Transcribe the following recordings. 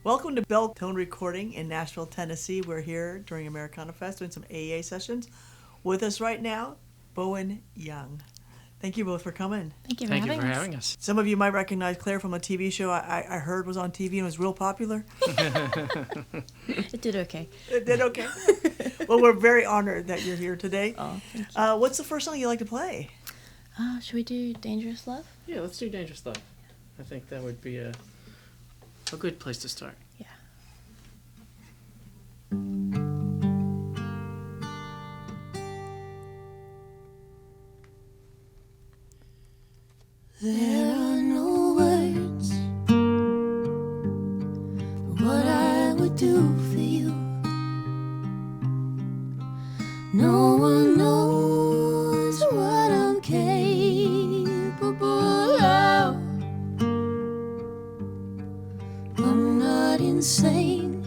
Welcome to Bell Tone Recording in Nashville, Tennessee. We're here during AmeriCanaFest doing some AEA sessions. With us right now, Bowen Young. Thank you both for coming. Thank you for having us. Some of you might recognize Claire from a TV show I heard was on TV and was real popular. It did okay. It did okay. Well, we're very honored that you're here today. Oh, thank you. What's the first song you like to play? Should we do Dangerous Love? Yeah, let's do Dangerous Love. I think that would be a good place to start. Yeah. There are no words for what I would do for you. No one knows what I'm capable of. I'm not insane,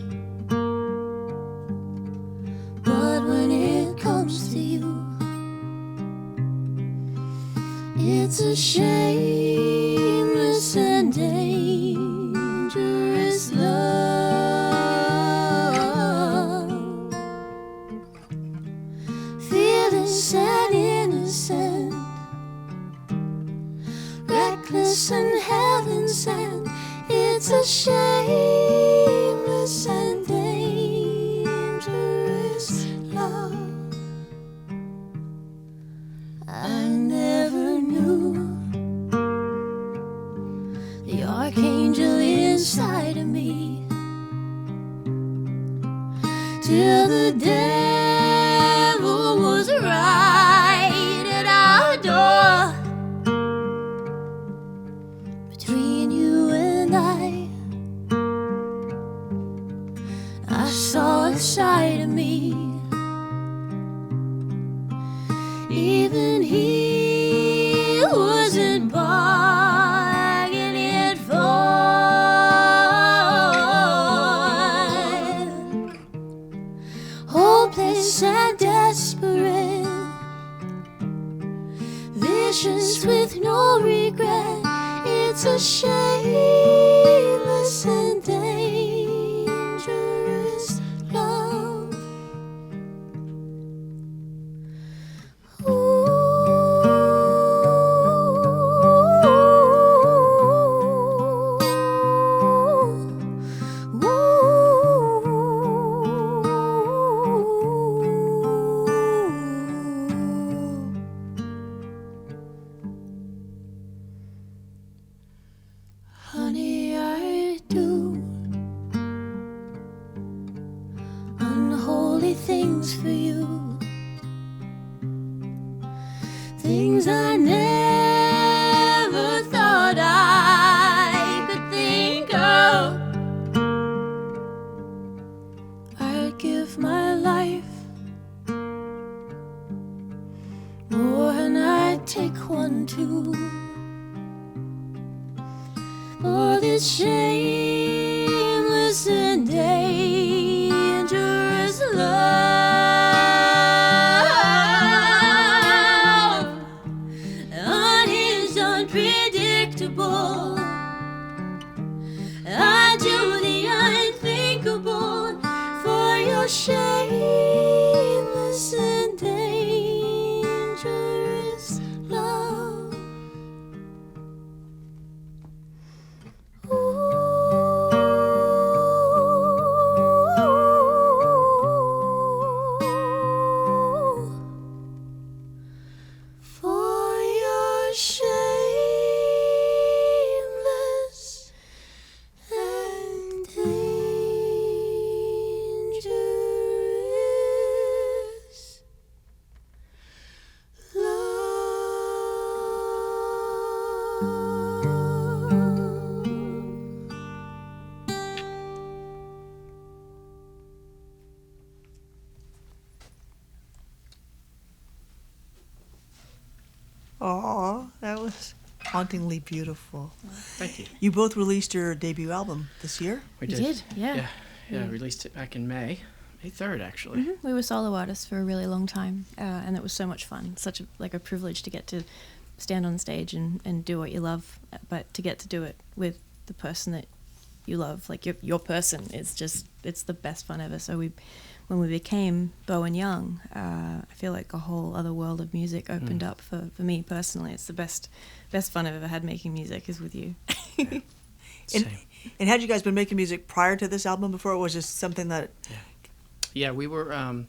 but when it comes to you, it's a shameless and dangerous love. Fearless and innocent, reckless and heaven sent. It's a shameless and dangerous love. I never knew the archangel inside of me till the devil was right at our door. Between you and I saw a side of me even he wasn't bargaining for. Hopeless and desperate, vicious with no regret. It's a shameless and dangerous love. Honey, I do unholy things for you, things I never thought I could think of. I'd give my life more than I'd take one too. For this shameless and dangerous love, unhinged, unpredictable. I do the unthinkable for your shameless and dangerous love. For your shameless and dangerous Aw, that was hauntingly beautiful. Thank you. You both released your debut album this year. We did, yeah. Yeah, I released it back in May 3rd, actually. Mm-hmm. We were solo artists for a really long time, and it was so much fun. Such a privilege to get to stand on stage and do what you love, but to get to do it with the person that you love. Like your person is just, it's the best fun ever. So when we became Bowen Young, I feel like a whole other world of music opened up for me personally. It's the best fun I've ever had making music is with you. And had you guys been making music prior to this album before, or was just something that... Yeah, we were,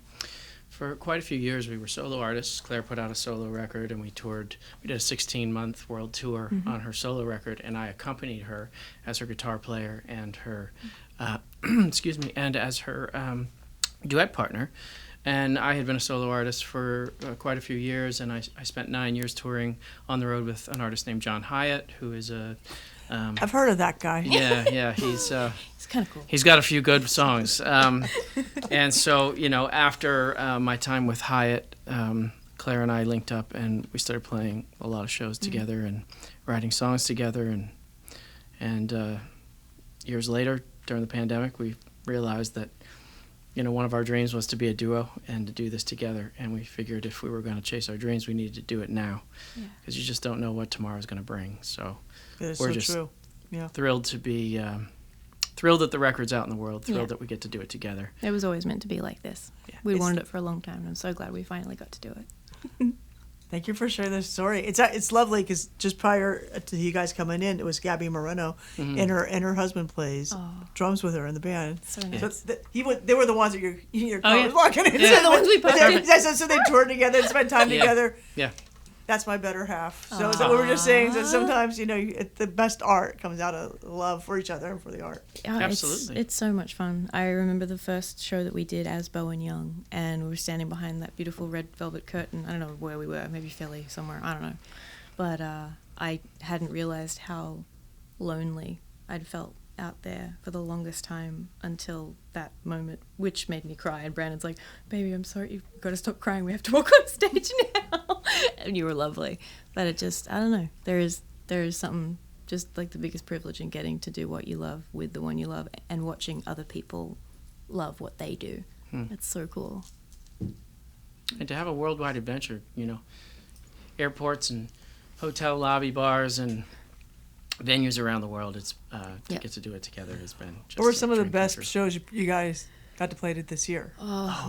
for quite a few years, we were solo artists. Claire put out a solo record, and we toured. We did a 16-month world tour on her solo record, and I accompanied her as her guitar player and her, excuse me, and as her duet partner. And I had been a solo artist for quite a few years, and I spent 9 years touring on the road with an artist named John Hyatt, who is a... I've heard of that guy. Yeah, he's kind of cool. He's got a few good songs. And so, after my time with Hyatt, Claire and I linked up and we started playing a lot of shows together and writing songs together. And years later, during the pandemic, we realized that, one of our dreams was to be a duo and to do this together. And we figured if we were going to chase our dreams, we needed to do it now. Because you just don't know what tomorrow's going to bring. So It's we're so just true. Yeah. thrilled to be... thrilled that the record's out in the world, thrilled that we get to do it together. It was always meant to be like this. Yeah. We wanted it for a long time, and I'm so glad we finally got to do it. Thank you for sharing this story. It's lovely because just prior to you guys coming in, it was Gabby Moreno, and her husband plays drums with her in the band. So nice. So they were the ones that your car was walking in. Yeah, the ones we parked in. So they toured together and spent time together. Yeah. That's my better half. So we were just saying that sometimes, the best art comes out of love for each other and for the art. Yeah, Absolutely. It's so much fun. I remember the first show that we did as Bowen Young, and we were standing behind that beautiful red velvet curtain. I don't know where we were, maybe Philly, somewhere, I don't know. But I hadn't realized how lonely I'd felt out there for the longest time until that moment, which made me cry. And Brandon's like, "Baby, I'm sorry, you've got to stop crying. We have to walk on stage now." And you were lovely. But it just, I don't know. There is something just like the biggest privilege in getting to do what you love with the one you love and watching other people love what they do. It's so cool. And to have a worldwide adventure, airports and hotel lobby bars and venues around the world, it's to get to do it together has been just... What were some of the dream best come true. shows you guys got to play this year?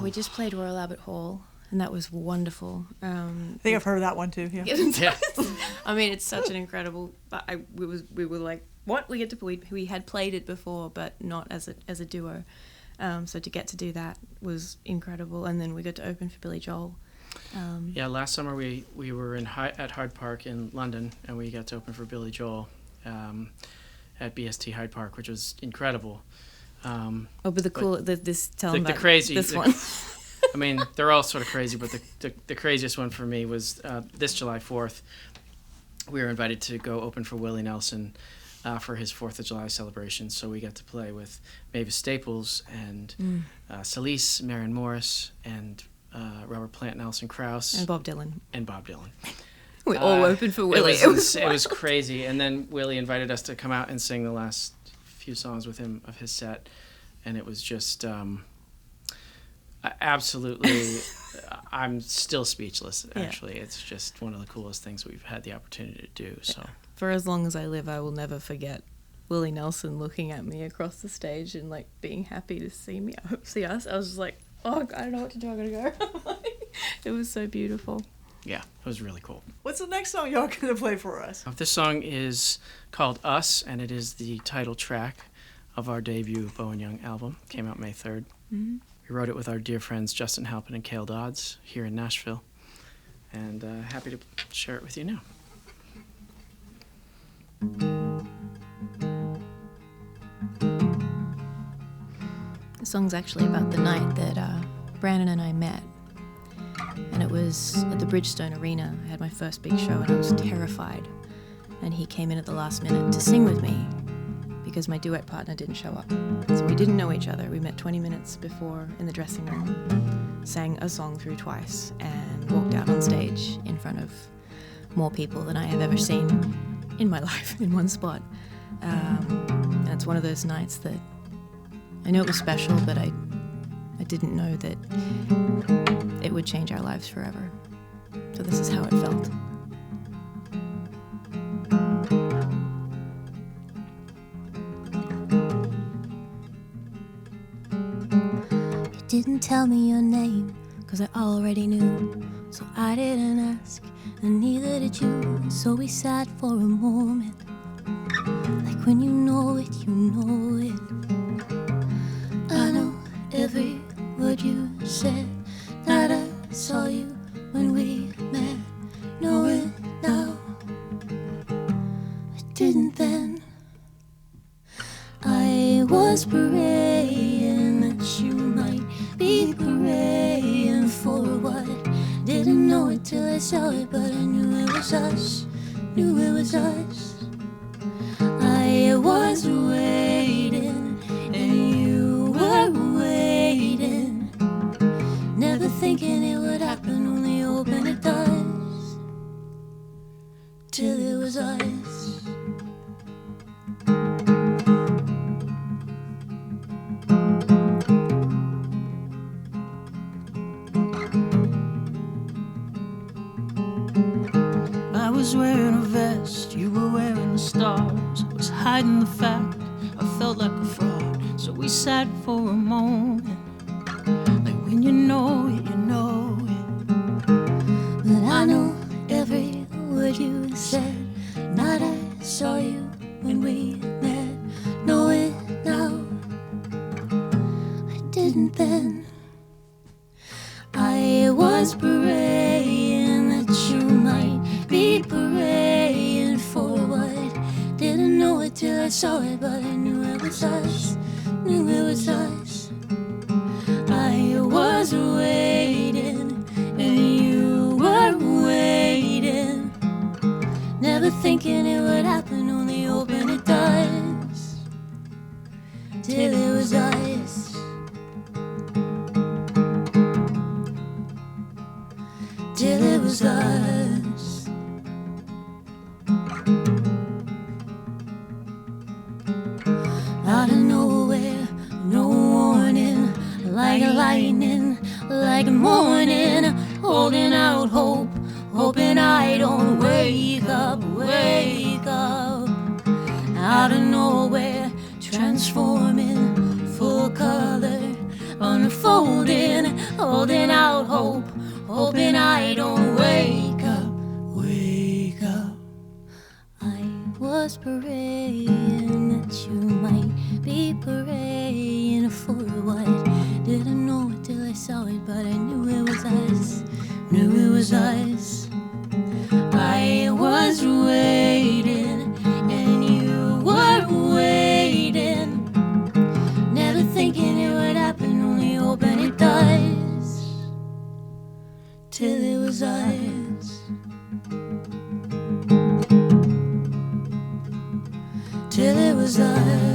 We just played Royal Albert Hall, and that was wonderful. I think I've heard of that one too. Yeah. Yeah. I mean, it's such an incredible... We were like, what? We had played it before, but not as a duo. So to get to do that was incredible. And then we got to open for Billy Joel. Last summer we were at Hyde Park in London, and we got to open for Billy Joel at BST Hyde Park, which was incredible. But the cool... tell them the about crazy... this one. I mean, they're all sort of crazy, but the craziest one for me was this July 4th. We were invited to go open for Willie Nelson for his 4th of July celebration. So we got to play with Mavis Staples and Celise, Marion Morris, and Robert Plant, Nelson Krauss. And Bob Dylan. We all opened for Willie. It was crazy. And then Willie invited us to come out and sing the last few songs with him of his set. And it was just... absolutely, I'm still speechless, actually. Yeah. It's just one of the coolest things we've had the opportunity to do. So, for as long as I live, I will never forget Willie Nelson looking at me across the stage and like being happy to see us. I was just like, oh, I don't know what to do. I'm gonna go. It was so beautiful. Yeah, it was really cool. What's the next song y'all gonna play for us? This song is called Us, and it is the title track of our debut Bowen Young album. Came out May 3rd. Mm-hmm. We wrote it with our dear friends Justin Halpin and Cale Dodds here in Nashville, and happy to share it with you now. The song's actually about the night that Brandon and I met, and it was at the Bridgestone Arena. I had my first big show, and I was terrified, and he came in at the last minute to sing with me, because my duet partner didn't show up. So we didn't know each other. We met 20 minutes before in the dressing room, sang a song through twice, and walked out on stage in front of more people than I have ever seen in my life in one spot. And it's one of those nights that I know it was special, but I didn't know that it would change our lives forever. So this is how it felt. didn't tell me your name, 'cause I already knew. So I didn't ask, and neither did you. So we sat for a moment, like when you know it, you know it. I know every word you said, that I saw you when we met. Know it now, I didn't then. I was praying that you might be praying for what. Didn't know it till I saw it, but I knew it was us, knew it was us. I was waiting, and you were waiting, never thinking it would happen, only hoping it does, till it was us. I was wearing a vest, you were wearing the stars. I was hiding the fact, I felt like a fraud. So we sat for a moment, like when you know it, you know it. But I know every word you said, night I saw you when we met. Know it now, I didn't then. I was praying that you might be praying for what. Didn't know it till I saw it, but I knew it was us, knew it was us. I was waiting, and you were waiting, never thinking it would happen, only hoping it does, till it was us, till it was us. Out of nowhere, no warning, like lightning, like morning, holding out hope, hoping I don't wake up, wake up. Out of nowhere, transforming, full color, unfolding, holding out hope, hoping I don't wake up, wake up. I was praying that you might be praying for what. Didn't know it till I saw it, but I knew it was us, knew it was us. I was waiting, and you were waiting, never thinking it would happen, only hoping it does, till it was us, till it was us.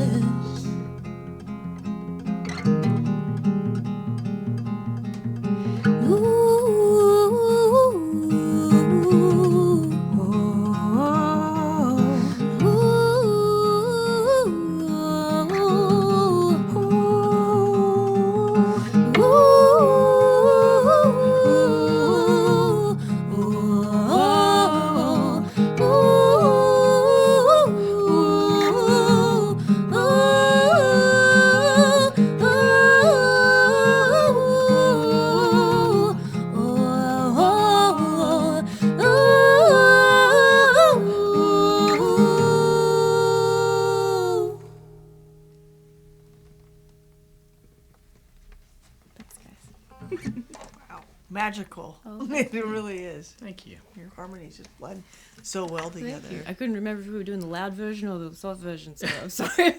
Magical. Oh, It really is. Thank you. Your harmonies just blend so well together. Thank you. I couldn't remember if we were doing the loud version or the soft version, so I'm sorry.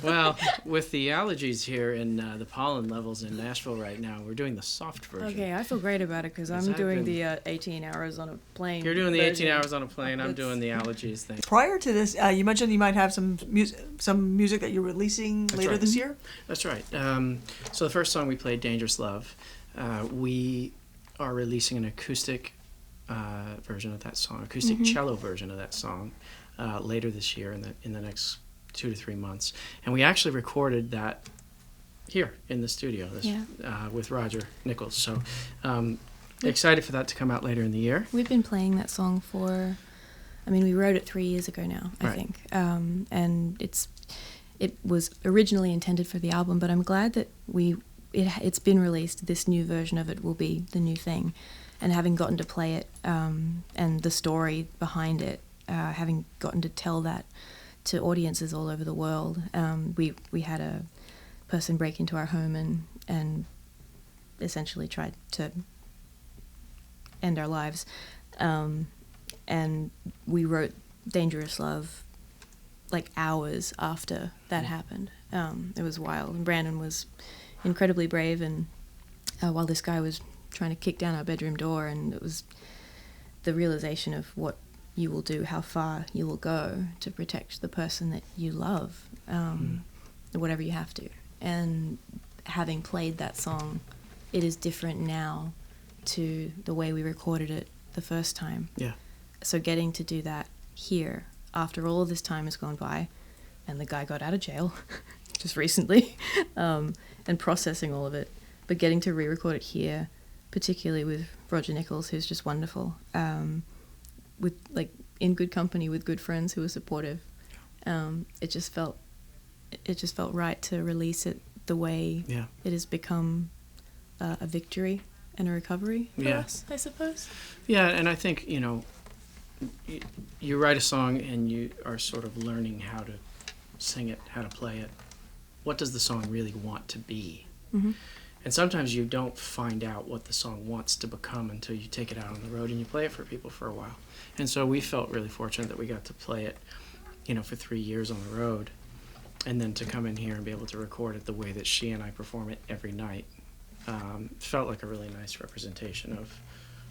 Well, with the allergies here and the pollen levels in Nashville right now, we're doing the soft version. Okay, I feel great about it because I'm I've doing been- the 18 hours on a plane. You're doing the 18 version. hours on a plane. I'm It's- doing the allergies thing. Prior to this, you mentioned you might have some music that you're releasing later right. this year. That's right. So the first song we played, "Dangerous Love," we are releasing an acoustic version of that song, acoustic cello version of that song, later this year in the next 2 to 3 months. And we actually recorded that here in the studio with Roger Nichols. So excited for that to come out later in the year. We've been playing that song for, I mean, we wrote it 3 years ago now, I Right. think. And it was originally intended for the album, but I'm glad that we it's been released. This new version of it will be the new thing. And having gotten to play it, and the story behind it, having gotten to tell that to audiences all over the world, we had a person break into our home and essentially tried to end our lives. And we wrote Dangerous Love like hours after that happened. It was wild. And Brandon was incredibly brave, and while this guy was trying to kick down our bedroom door, and it was the realization of what you will do, how far you will go to protect the person that you love, whatever you have to. And having played that song, it is different now to the way we recorded it the first time. Yeah. So getting to do that here, after all of this time has gone by, and the guy got out of jail just recently, and processing all of it, but getting to re-record it here, particularly with Roger Nichols, who's just wonderful, with like in good company with good friends who were supportive. It just felt right to release it the way it has become a victory and a recovery for us, I suppose. Yeah, and I think, you know, you write a song and you are sort of learning how to sing it, how to play it. What does the song really want to be? Mm-hmm. And sometimes you don't find out what the song wants to become until you take it out on the road and you play it for people for a while. And so we felt really fortunate that we got to play it, you know, for 3 years on the road, and then to come in here and be able to record it the way that she and I perform it every night. Felt like a really nice representation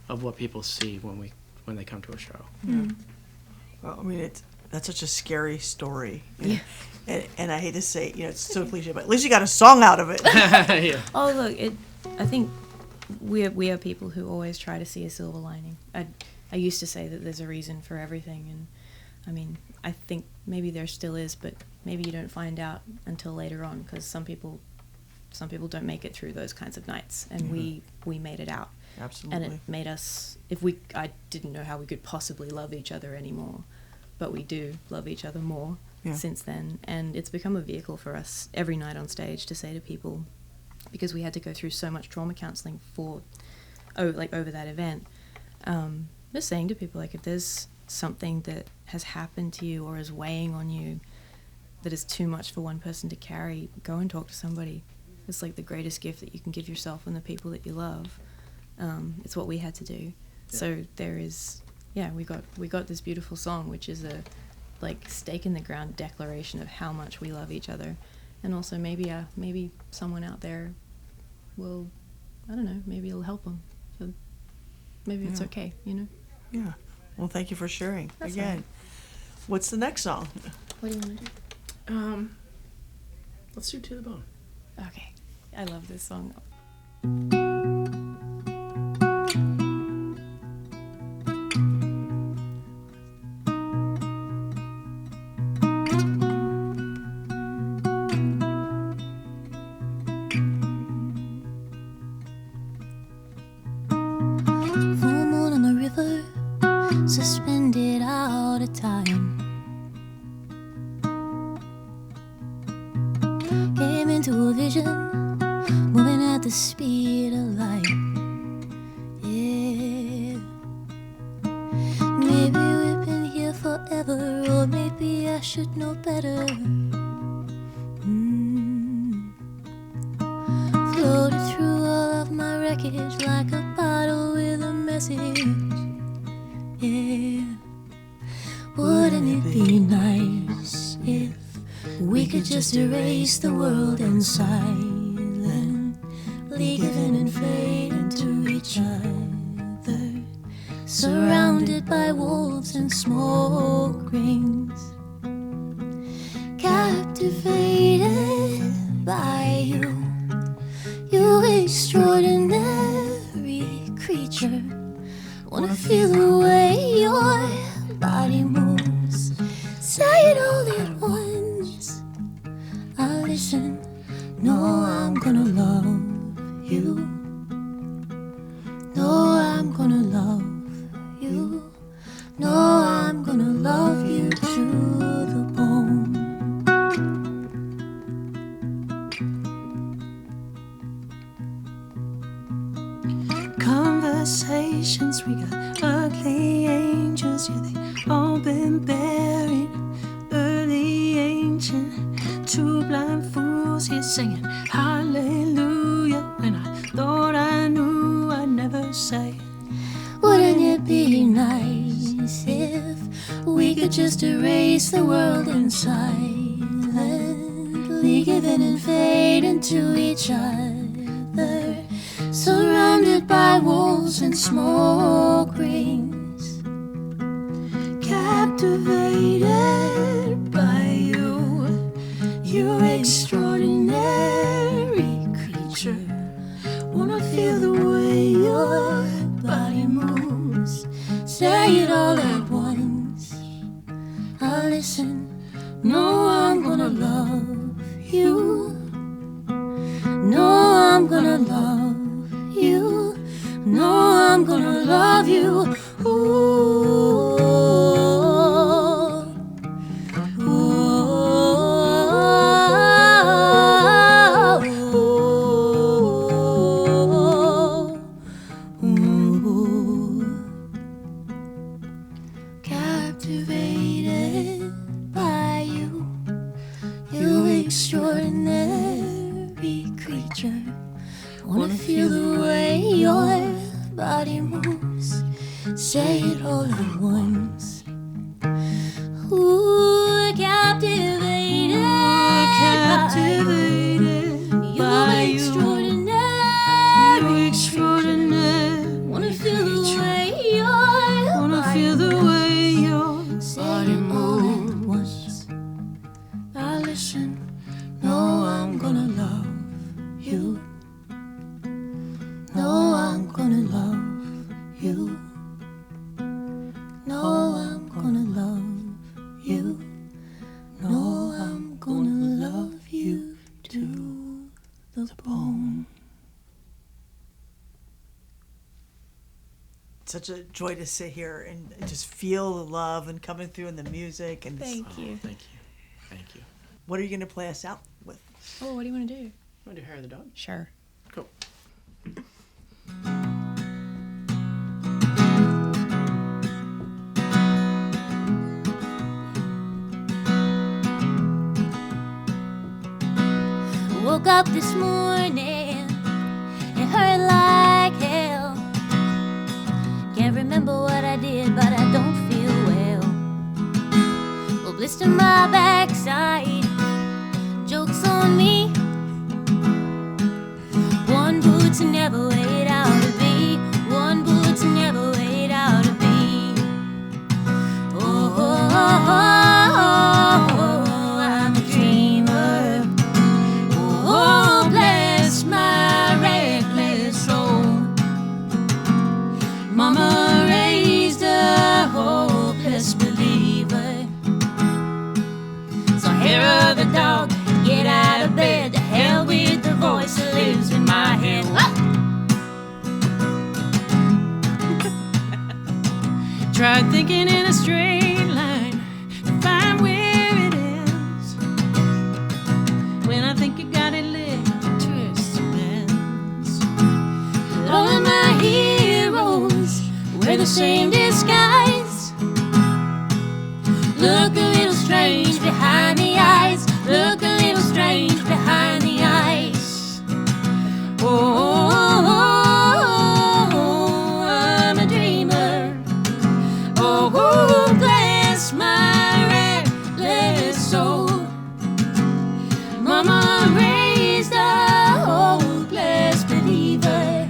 of what people see when they come to a show. Mm. Well, I mean, that's such a scary story. You know? And I hate to say, you know, it's so cliche, but at least you got a song out of it. Yeah. Oh, look, I think we are people who always try to see a silver lining. I used to say that there's a reason for everything, and I mean, I think maybe there still is, but maybe you don't find out until later on, because some people don't make it through those kinds of nights, and we made it out. Absolutely. And it made us, I didn't know how we could possibly love each other anymore, but we do love each other more since then, and it's become a vehicle for us every night on stage to say to people, because we had to go through so much trauma counseling over that event, just saying to people, like, if there's something that has happened to you or is weighing on you that is too much for one person to carry, go and talk to somebody. It's like the greatest gift that you can give yourself and the people that you love. It's what we had to do. Yeah. So there is, we got this beautiful song, which is a like stake in the ground declaration of how much we love each other, and also maybe someone out there will, I don't know, maybe it'll help them. So maybe it's okay, you know. Yeah. Well, thank you for sharing. That's again. right. What's the next song? What do you want to do? Let's do To the Bone. Okay, I love this song. Full moon on the river, suspended out of time. Came into a vision, moving at the speed of light. Yeah. Maybe we've been here forever, or maybe I should know better. Floated through all of my wreckage like a bottle with a message. Yeah. Wouldn't it be nice if we could just erase the world and silently give in and fade into each other, surrounded by wolves and smoke rings, captivated by you, you extraordinary creature. Wanna feel the way your body moves, say it all at once. I listen, no, I'm gonna love you. No, I'm gonna love you. No, I'm gonna love you to the bone. conversations. We got ugly angels, yeah, they all been buried. Early ancient, two blind fools here singing hallelujah. When I thought I knew, I'd never say. Wouldn't it be nice if we could just erase the world and silently give in and fade into each other, surrounded by walls and smoke rings, captivated by you, you extraordinary creature. Wanna feel the way your body moves, say it all at once. I'll listen, no, I'm gonna love you. No, I'm gonna love you. No, I'm gonna love you. Ooh. Captivated by you, you extraordinary creature. Wanna feel the way your body moves, say it all at once. Ooh, captivated by you, extraordinary creature. Wanna feel the way your body moves. I listen, no, I'm gonna love you. No, I'm gonna love you. No, I'm gonna love you. No, I'm gonna love you to the bone. Such a joy to sit here and just feel the love and coming through in the music. And Thank you. Thank you. Thank you. what are you going to play us out with? Oh, what do you want to do? You want to do Hair of the Dog? Sure. Cool. Woke up this morning, it hurt like hell. Can't remember what I did, but I don't feel well. Will blister my backside, joke's on me. One bullet's never weighed out of me. One bullet's never weighed out of me. Oh, oh, oh, oh, oh, I'm a dreamer. Oh, bless my reckless soul. Mama raised a hopeless believer. So hair of the dog, get out of bed. To hell with the voice that lives in my head. Tried thinking in a straight line to find where it ends. When I think you got it lit, it twists and bends. But all of my heroes wear the same disguise. Look a little strange behind the eyes. Look a little strange behind the eyes. Oh, oh, oh, oh, I'm a dreamer. Oh, bless my reckless soul. Mama raised a hopeless believer.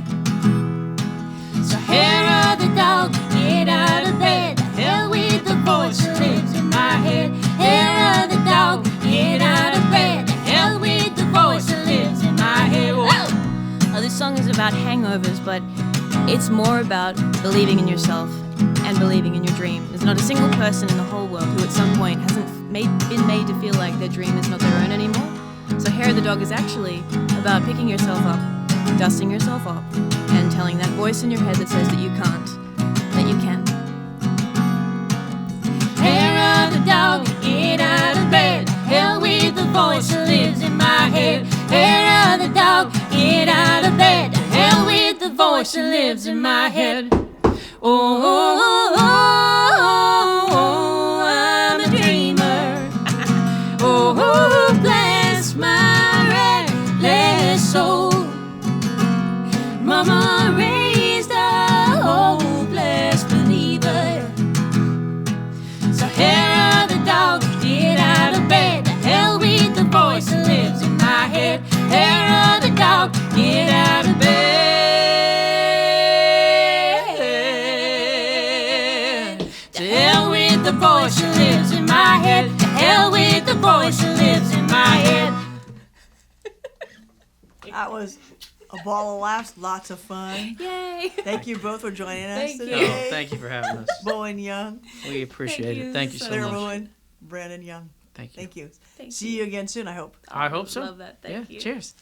So hair of the dog, get out of bed. The hell with the voice that lives in my head. Hair of the dog, get out of bed. The hell with the voice that lives in my head. Whoa! Oh, this song is about hangovers, but it's more about believing in yourself and believing in your dream. There's not a single person in the whole world who at some point hasn't been made to feel like their dream is not their own anymore. So Hair of the Dog is actually about picking yourself up, dusting yourself up, and telling that voice in your head that says that you can't, that you can. Hair of the dog, get out of bed. Hell with the voice that lives in my head. Hair of the dog, get out of bed. Hell with the voice voice that lives in my head. Oh, oh, oh, oh, I'm a dreamer. Oh, bless my restless soul. Mama raised a hopeless believer. So hair of the dog, get out of bed. The hell with the voice that lives in my head. Hair of the dog, get out of bed. To hell with the voice that lives in my head. To hell with the voice that lives in my head. That was a ball of laughs, lots of fun. Yay! Thank you both for joining us Thank you. today. Oh, thank you for having us. Bowen Young, We appreciate Thank it. you Thank you so Claire much. Bowen, Brandon Young. Thank you. Thank you. Thank See you again soon, I hope. I hope so. Love that. Thank Yeah, you. cheers.